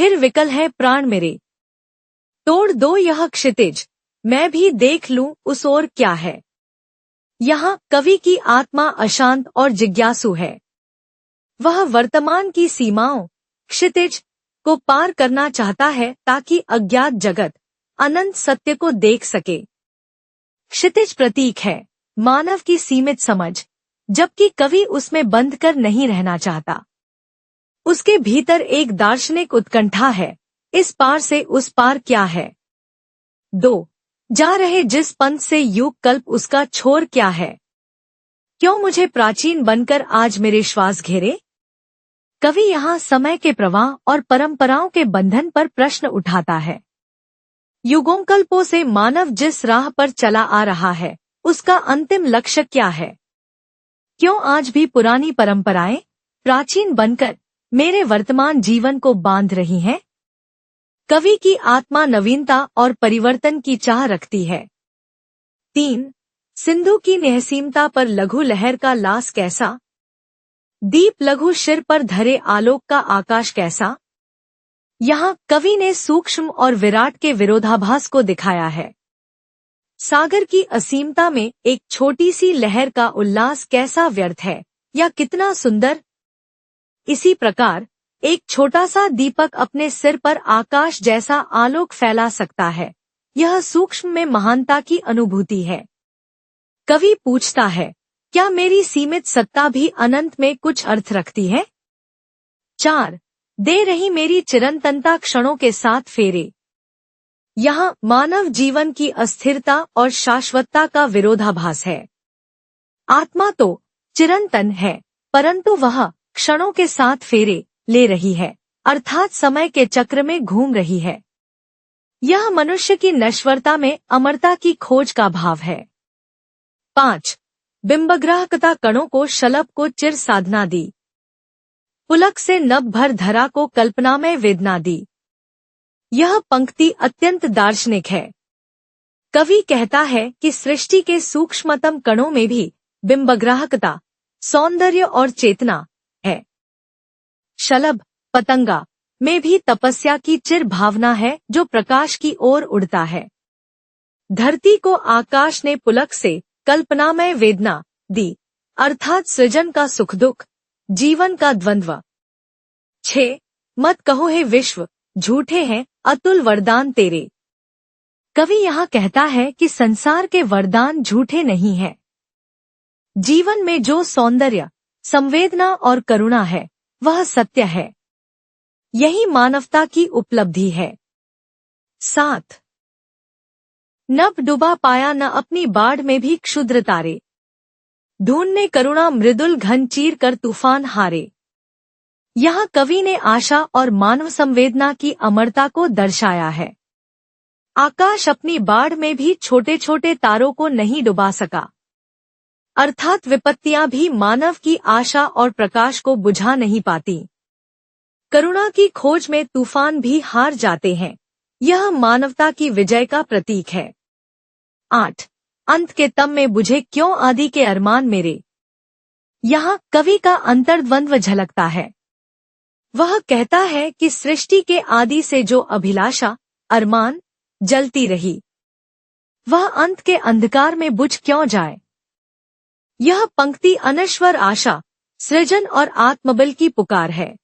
फिर विकल है प्राण मेरे। तोड़ दो यह क्षितिज, मैं भी देख लूं उस ओर क्या है। यहाँ कवि की आत्मा अशांत और जिज्ञासु है। वह वर्तमान की सीमाओं, क्षितिज को पार करना चाहता है ताकि अज्ञात जगत अनंत सत्य को देख सके। क्षितिज प्रतीक है मानव की सीमित समझ, जबकि कवि उसमें बंध कर नहीं रहना चाहता। उसके भीतर एक दार्शनिक उत्कंठा है, इस पार से उस पार क्या है। 2 जा रहे जिस पंथ से युग कल्प उसका छोर क्या है। क्यों मुझे प्राचीन बनकर आज मेरे श्वास घेरे। कवि यहाँ समय के प्रवाह और परंपराओं के बंधन पर प्रश्न उठाता है। युगों कल्पों से मानव जिस राह पर चला आ रहा है, उसका अंतिम लक्ष्य क्या है। क्यों आज भी पुरानी परंपराएं प्राचीन बनकर मेरे वर्तमान जीवन को बांध रही हैं। कवि की आत्मा नवीनता और परिवर्तन की चाह रखती है। 3 सिंधु की निहसीमता पर लघु लहर का लास कैसा। दीप लघु सिर पर धरे आलोक का आकाश कैसा। यहाँ कवि ने सूक्ष्म और विराट के विरोधाभास को दिखाया है। सागर की असीमता में एक छोटी सी लहर का उल्लास कैसा व्यर्थ है या कितना सुंदर। इसी प्रकार एक छोटा सा दीपक अपने सिर पर आकाश जैसा आलोक फैला सकता है। यह सूक्ष्म में महानता की अनुभूति है। कवि पूछता है, क्या मेरी सीमित सत्ता भी अनंत में कुछ अर्थ रखती है। 4 दे रही मेरी चिरंतनता क्षणों के साथ फेरे। यहाँ मानव जीवन की अस्थिरता और शाश्वतता का विरोधाभास है। आत्मा तो चिरंतन है, परंतु वह क्षणों के साथ फेरे ले रही है, अर्थात समय के चक्र में घूम रही है। यह मनुष्य की नश्वरता में अमरता की खोज का भाव है। 5 बिंबग्राहकता कणों को शलभ को चिर साधना दी। पुलक से नभ भर धरा को कल्पनामय वेदना दी। यह पंक्ति अत्यंत दार्शनिक है। कवि कहता है कि सृष्टि के सूक्ष्मतम कणों में भी बिंबग्राहकता, सौंदर्य और चेतना है। शलभ पतंगा में भी तपस्या की चिर भावना है जो प्रकाश की ओर उड़ता है। धरती को आकाश ने पुलक से कल्पनामय वेदना दी, अर्थात सृजन का सुख दुख, जीवन का द्वंद्व। 6 मत कहो हे विश्व, झूठे हैं अतुल वरदान तेरे। कवि यहाँ कहता है कि संसार के वरदान झूठे नहीं हैं। जीवन में जो सौंदर्य, संवेदना और करुणा है, वह सत्य है। यही मानवता की उपलब्धि है। 7 नभ डुबा पाया न अपनी बाढ़ में भी क्षुद्र तारे। ढूंढने करुणा मृदुल घन चीर कर तूफान हारे। यहाँ कवि ने आशा और मानव संवेदना की अमरता को दर्शाया है। आकाश अपनी बाढ़ में भी छोटे छोटे तारों को नहीं डुबा सका, अर्थात विपत्तियां भी मानव की आशा और प्रकाश को बुझा नहीं पाती। करुणा की खोज में तूफान भी हार जाते हैं। यह मानवता की विजय का प्रतीक है। 8 अंत के तम में बुझे क्यों आदि के अरमान मेरे। यहाँ कवि का अंतर्द्वंद्व झलकता है। वह कहता है कि सृष्टि के आदि से जो अभिलाषा, अरमान जलती रही, वह अंत के अंधकार में बुझ क्यों जाए। यह पंक्ति अनश्वर आशा, सृजन और आत्मबल की पुकार है।